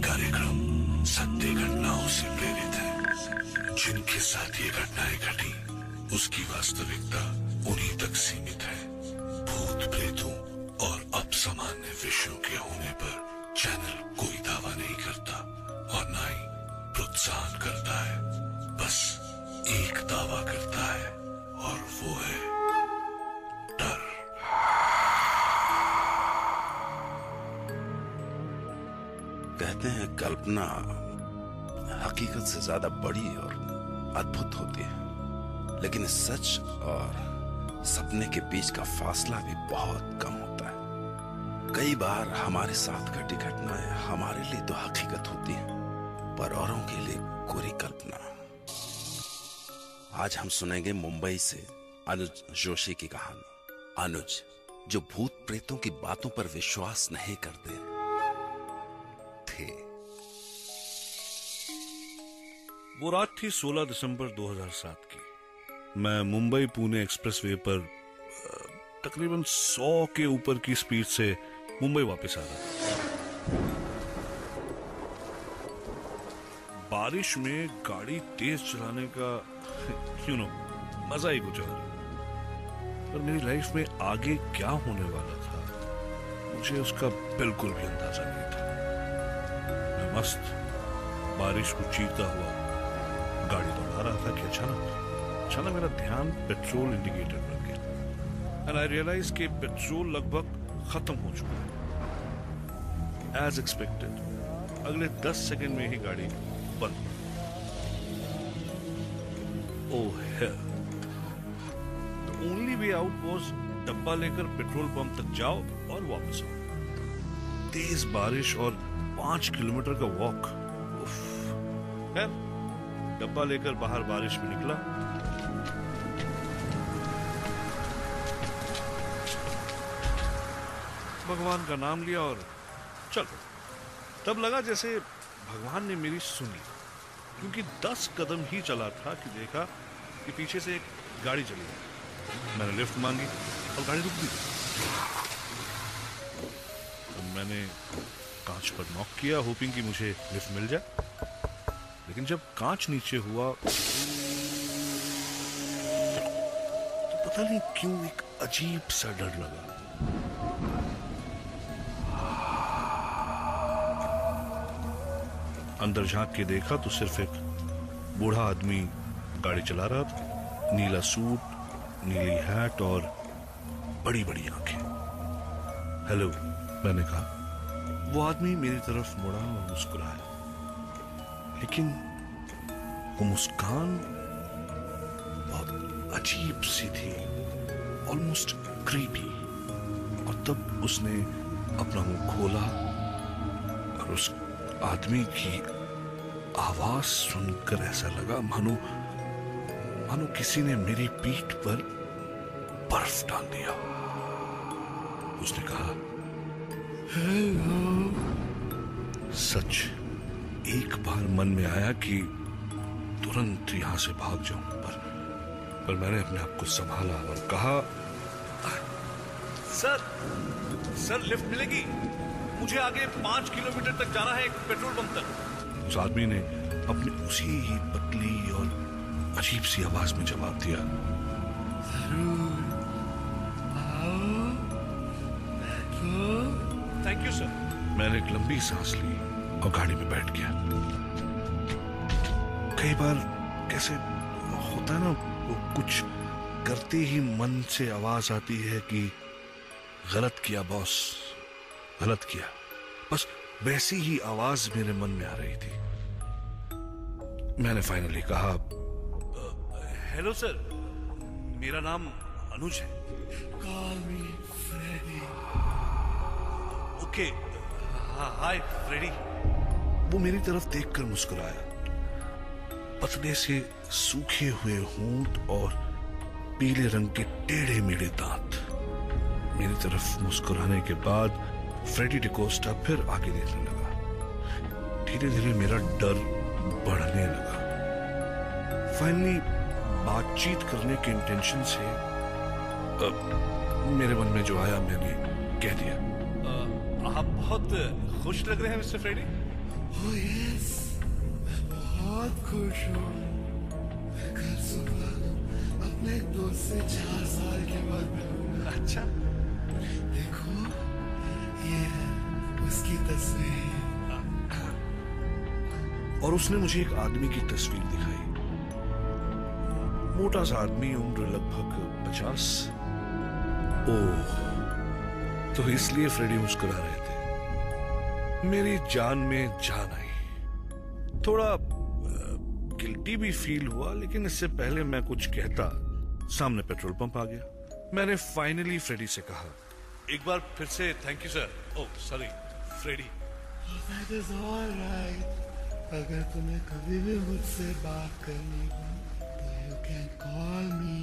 कार्यक्रम सत्य घटनाओं से प्रेरित है। जिनके साथ ये घटनाएं घटी उसकी वास्तविकता उन्हीं तक सीमित है। भूत प्रेतों और अपसामान्य विषयों के होने पर चैनल कोई दावा नहीं करता और न ही प्रोत्साहन करता है। बस एक दावा करता है और वो है डर। कहते हैं कल्पना हकीकत से ज्यादा बड़ी और अद्भुत होती है, लेकिन सच और सपने के बीच का फासला भी बहुत कम होता है। कई बार हमारे साथ घटी घटनाएं हमारे लिए तो हकीकत होती हैं, पर औरों के लिए कोरी कल्पना। आज हम सुनेंगे मुंबई से अनुज जोशी की कहानी। अनुज, जो भूत प्रेतों की बातों पर विश्वास नहीं करते थे। वो रात थी 16 दिसंबर 2007 की। मैं मुंबई पुणे एक्सप्रेसवे पर तकरीबन 100 के ऊपर की स्पीड से मुंबई वापस आ रहा था। बारिश में गाड़ी तेज चलाने का मजा ही कुछ और। पर मेरी लाइफ में आगे क्या होने वाला था मुझे उसका बिल्कुल भी अंदाजा नहीं था। मैं मस्त बारिश को चीरता हुआ गाड़ी दौड़ा रहा था कि अचानक मेरा ध्यान पेट्रोल इंडिकेटर पर गया एंड आई रियलाइज कि पेट्रोल लगभग खत्म हो चुका है। एज एक्सपेक्टेड अगले 10 सेकंड में ही गाड़ी बंद। Oh hell, the only way out was डब्बा लेकर पेट्रोल पंप तक जाओ और वापस आओ। तेज बारिश और 5 किलोमीटर का वॉक। डब्बा लेकर बाहर बारिश में निकला। भगवान का नाम लिया और चल। तब लगा जैसे भगवान ने मेरी सुनी, क्योंकि 10 कदम ही चला था कि देखा कि पीछे से एक गाड़ी चली गई। मैंने लिफ्ट मांगी और गाड़ी रुक गई। तो मैंने कांच पर नॉक किया, होपिंग कि मुझे लिफ्ट मिल जाए। लेकिन जब कांच नीचे हुआ तो पता नहीं क्यों एक अजीब सा डर लगा। अंदर झांक के देखा तो सिर्फ एक बूढ़ा आदमी गाड़ी चला रहा था। नीला सूट, नीली हैट और बड़ी बड़ी आंखें। हेलो, मैंने कहा। वो आदमी मेरी तरफ मुड़ा और मुस्कुराया, लेकिन वो मुस्कान बहुत अजीब सी थी, ऑलमोस्ट क्रीपी। और तब उसने अपना मुंह खोला और उस आदमी की आवाज सुनकर ऐसा लगा मानो किसी ने मेरी पीठ पर बर्फ डाल दिया। उसने कहा, हेलो। सच एक बार मन में आया कि तुरंत यहां से भाग जाऊं, पर मैंने अपने आप को संभाला और कहा, सर लिफ्ट मिलेगी? मुझे आगे 5 किलोमीटर तक जाना है, एक पेट्रोल पंप तक। उस आदमी ने अपनी उसी ही पतली और अजीब सी आवाज में जवाब दिया, थैंक यू सर। मैंने एक लंबी सांस ली और गाड़ी में बैठ गया। कई बार कैसे होता है ना, वो कुछ करते ही मन से आवाज आती है कि गलत किया बॉस, गलत किया। बस वैसी ही आवाज मेरे मन में आ रही थी। मैंने फाइनली कहा, हेलो सर, मेरा नाम अनुज है। Call me Freddy. Okay, hi Freddy. वो मेरी तरफ देखकर मुस्कुराया। पतले से सूखे हुए होंठ और पीले रंग के टेढ़े मेढ़े दांत। मेरी तरफ मुस्कुराने के बाद फ्रेडी डिकोस्टा फिर आगे देखने लगा। धीरे धीरे मेरा डर बढ़ने लगा। फाइनली बातचीत करने के इंटेंशन से मेरे मन में जो आया मैंने कह दिया, आप बहुत खुश लग रहे हैं मिस्टर फ्रेडी। ओह यस, मैं बहुत खुश हूँ। मैं कल सुबह अपने दोस्त से 4 साल के बाद मिलूंगा। अच्छा, देखो, ये है उसकी तस्वीर। और उसने मुझे एक आदमी की तस्वीर दिखाई। मोटा सा आदमी, उम्र लगभग 50। ओह, तो इसलिए फ्रेडी मुस्कुरा रहे थे। मेरी जान में जान आई। थोड़ा गिल्टी भी फील हुआ, लेकिन इससे पहले मैं कुछ कहता, सामने पेट्रोल पंप आ गया। मैंने फाइनली फ्रेडी से कहा, एक बार फिर से thank you sir. Oh sorry Freddy. That is all right. अगर तुम्हें कभी भी मुझसे बात करनी हो तो you can call me.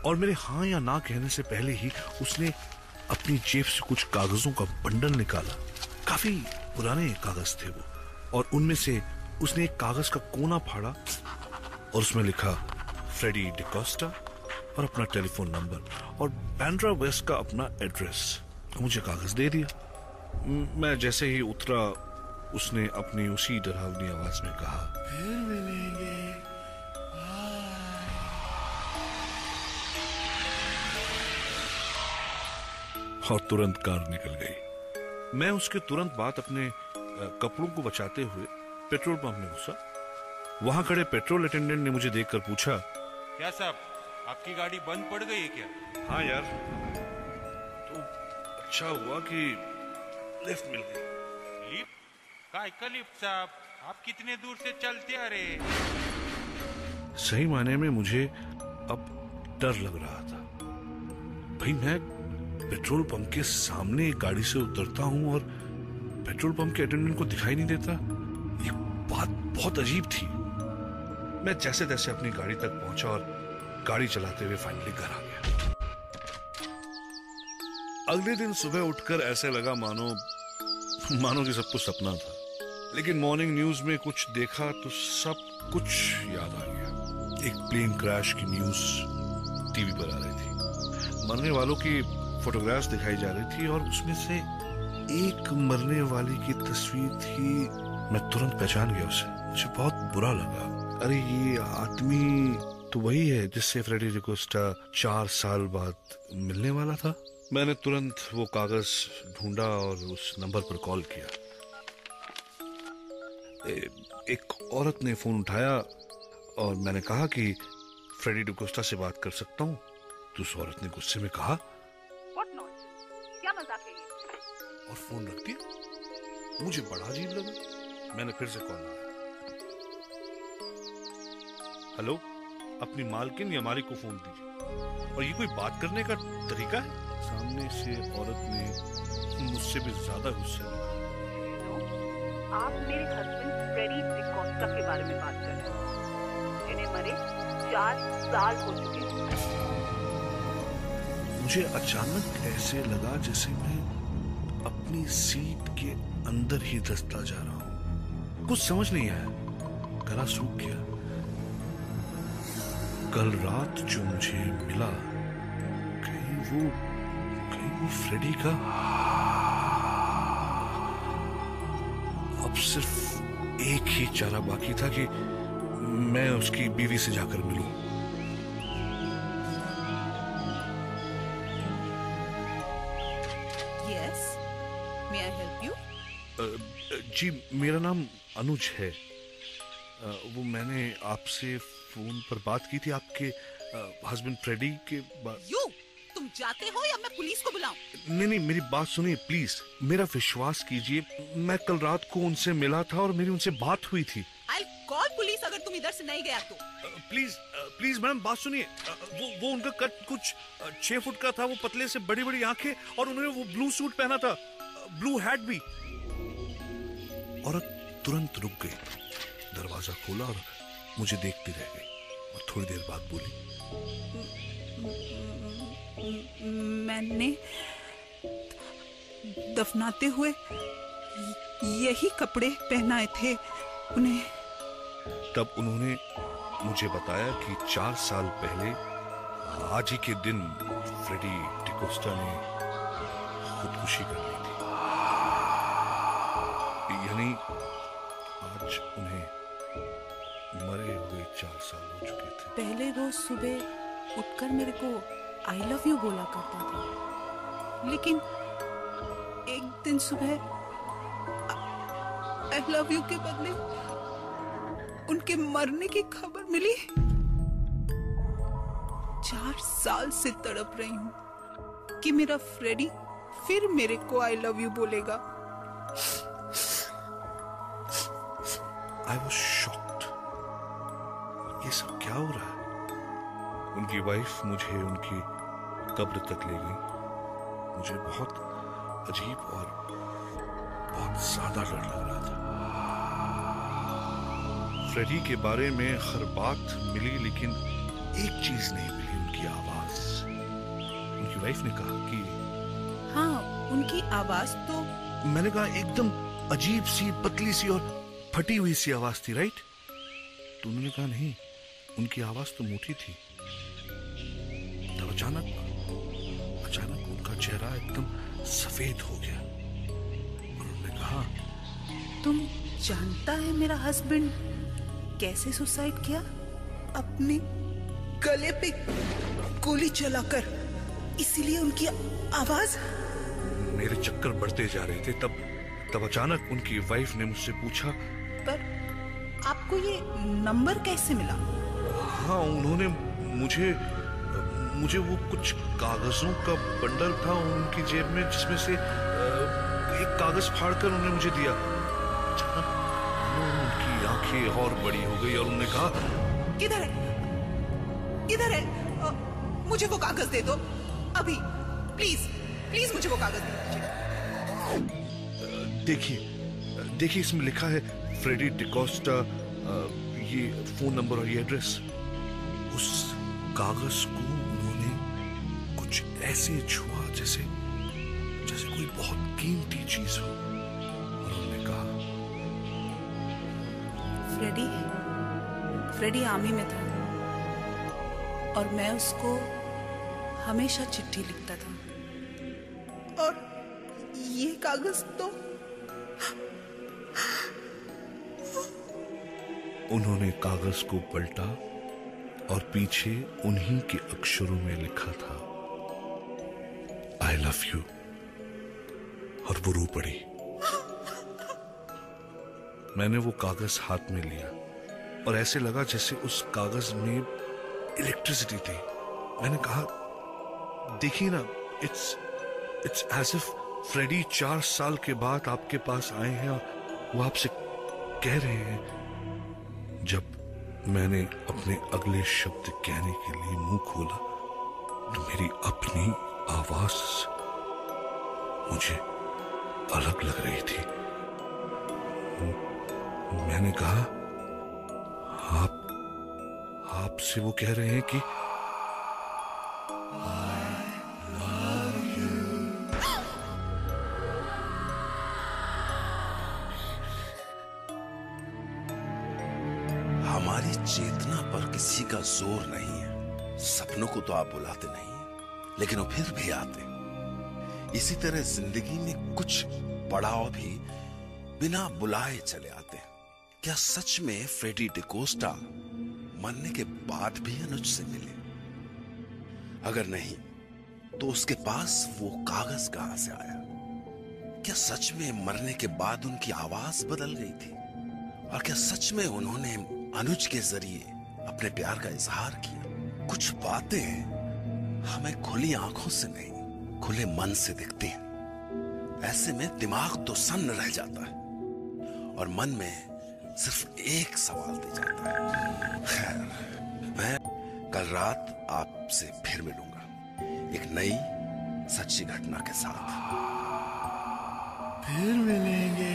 और मेरे हाँ या ना कहने से पहले ही उसने अपनी जेब से कुछ कागजों का बंडल निकाला। काफी पुराने कागज थे वो, और उनमें से उसने एक कागज का कोना फाड़ा और उसमें लिखा फ्रेडी डिकोस्टा और अपना टेलीफोन नंबर और बैंड्रा वेस्ट का अपना एड्रेस। मुझे कागज दे दिया। मैं जैसे ही उतरा, उसने अपनी उसी डरावनी आवाज में कहा, फिर मिलेंगे। और तुरंत कार निकल गई। मैं उसके तुरंत बाद अपने कपड़ों को बचाते हुए पेट्रोल पंप में घुसा। वहां खड़े पेट्रोल अटेंडेंट ने मुझे देखकर पूछा, क्या साहब, आपकी गाड़ी बंद पड़ गई है क्या? हाँ यार, तो अच्छा हुआ कि लिफ्ट मिल गई। लिफ्ट? काय का लिफ्ट साहब? आप कितने दूर से चलते आ रहे? सही मायने में मुझे अब डर लग रहा था। भाई, मैं पेट्रोल पंप के सामने एक गाड़ी से उतरता हूं और पेट्रोल पंप के अटेंडेंट को दिखाई नहीं देता। ये बात बहुत अजीब थी। मैं जैसे तैसे अपनी गाड़ी तक पहुंचा और गाड़ी चलाते हुए फाइनली घर आ गया। अगले दिन सुबह उठकर ऐसे लगा मानो कि सब कुछ सपना था। लेकिन मॉर्निंग न्यूज में कुछ देखा तो सब कुछ याद आ गया। एक प्लेन क्रैश की न्यूज टीवी पर आ रही थी। मरने वालों की फोटोग्राफ्स दिखाई जा रही थी और उसमें से एक मरने वाली की तस्वीर थी। मैं तुरंत पहचान गया उसे। मुझे बहुत बुरा लगा। अरे, ये आदमी तो वही है जिससे फ्रेडी डिकोस्टा 4 साल बाद मिलने वाला था। मैंने तुरंत वो कागज ढूंढा और उस नंबर पर कॉल किया। एक औरत ने फोन उठाया और मैंने कहा कि फ्रेडी डिकोस्टा से बात कर सकता हूँ। तो उस औरत ने गुस्से में कहा, क्या मजाक है ये? और फोन रख दिया। मुझे बड़ा अजीब लगा। मैंने फिर से कॉल लगाया। हेलो, अपनी मालकिन या मालिक को फोन दीजिए। और ये कोई बात करने का तरीका है? सामने से औरत ने मुझसे भी ज्यादा गुस्से में कहा, आप मेरे हस्बैंड फ्रेडी डिकोस्टा के बारे में बात कर रहे हैं, जिन्हें मरे 4 साल हो चुके हैं। मुझे अचानक ऐसे लगा जैसे मैं अपनी सीट के अंदर ही धंसता जा रहा हूं। कुछ समझ नहीं आया। गला सूख गया। कल रात जो मुझे मिला, कहीं वो फ्रेडी का? अब सिर्फ एक ही चारा बाकी था कि मैं उसकी बीवी से जाकर मिलूं। Yes, may I help you? जी, मेरा नाम अनुज है। वो मैंने आपसे फोन पर बात की थी आपके हस्बैंड फ्रेडी के बाद। तुम जाते हो या मैं पुलिस को बुलाऊं? नहीं, मेरी बात सुनिए प्लीज। मेरा विश्वास कीजिए, मैं कल रात को उनसे मिला था और मेरी उनसे बात हुई थी। I'll call पुलिस अगर तुम इधर से नहीं गया तो। प्लीज मैडम, बात सुनिए। वो उनका कट कुछ 6 फुट का था। वो पतले से बड़ी बड़ी आंखें और उन्होंने वो ब्लू सूट पहना था, ब्लू हैट भी। औरत तुरंत रुक गई, दरवाजा खोला और मुझे देखती रह गई और थोड़ी देर बाद बोली, मैंने दफनाते हुए यही कपड़े पहनाए थे उन्हें। तब उन्होंने मुझे बताया कि 4 साल पहले आज ही के दिन फ्रेडी डिकोस्टा ने खुदकुशी कर ली थी। यानी पहले रोज सुबह उठकर मेरे को आई लव यू बोला करता था, लेकिन एक दिन सुबह आई लव यू के बदले उनके मरने की खबर मिली। 4 साल से तड़प रही हूँ कि मेरा फ्रेडी फिर मेरे को आई लव यू बोलेगा। I was shocked. ये सब क्या हो रहा है? उनकी वाइफ मुझे उनकी कब्र तक ले गई। मुझे बहुत अजीब और बहुत ज्यादा डर लग रहा था। फ्रेडी के बारे में हर बात मिली, लेकिन एक चीज नहीं मिली, उनकी आवाज। उनकी वाइफ ने कहा कि हाँ, उनकी आवाज तो, मैंने कहा एकदम अजीब सी, पतली सी और फटी हुई सी आवाज थी, राइट? तो उन्होंने कहा नहीं, उनकी आवाज तो मोटी थी। तब अचानक उनका चेहरा एकदम सफेद हो गया और उन्होंने कहा, तुम जानता है मेरा हस्बैंड कैसे सुसाइड किया? अपने गले पे गोली चलाकर। इसीलिए उनकी आवाज। मेरे चक्कर बढ़ते जा रहे थे। तब अचानक उनकी वाइफ ने मुझसे पूछा, पर आपको ये नंबर कैसे मिला? हाँ, उन्होंने मुझे वो कुछ कागजों का बंडल था उनकी जेब में, जिसमें से एक कागज फाड़कर उन्होंने मुझे दिया। उनकी आंखें और बड़ी हो गई और उन्होंने कहा, किधर है? मुझे वो कागज दे दो अभी, प्लीज मुझे वो कागज दे दीजिए। देखिए इसमें लिखा है फ्रेडी डिकोस्टा, ये फोन नंबर और ये एड्रेस। उस कागज को उन्होंने कुछ ऐसे छुआ जैसे कोई बहुत कीमती चीज हो, और उन्होंने कहा, फ्रेडी आर्मी में था और मैं उसको हमेशा चिट्ठी लिखता था, और ये कागज तो। उन्होंने कागज को पलटा और पीछे उन्हीं के अक्षरों में लिखा था, आई लव यू, और वो रो पड़ी। मैंने वो कागज हाथ में लिया और ऐसे लगा जैसे उस कागज में इलेक्ट्रिसिटी थी। मैंने कहा, देखिए ना, इट्स एज इफ फ्रेडी 4 साल के बाद आपके पास आए हैं और वो आपसे कह रहे हैं। जब मैंने अपने अगले शब्द कहने के लिए मुंह खोला तो मेरी अपनी आवाज मुझे अलग लग रही थी। मैंने कहा, आपसे वो कह रहे हैं कि हमारी चेतना पर किसी का जोर नहीं है। सपनों को तो आप बुलाते नहीं, लेकिन वो फिर भी आते। इसी तरह जिंदगी में कुछ पड़ाव भी बिना बुलाए चले आते हैं। क्या सच में फ्रेडी डिकोस्टा मरने के बाद भी अनुज से मिले? अगर नहीं तो उसके पास वो कागज कहां से आया? क्या सच में मरने के बाद उनकी आवाज बदल गई थी? और क्या सच में उन्होंने अनुज के जरिए अपने प्यार का इजहार किया? कुछ बातें हमें खुली आंखों से नहीं, खुले मन से दिखती हैं। ऐसे में दिमाग तो सन्न रह जाता है और मन में सिर्फ एक सवाल दे जाता है। खैर, मैं कल रात आपसे फिर मिलूंगा एक नई सच्ची घटना के साथ। फिर मिलेंगे।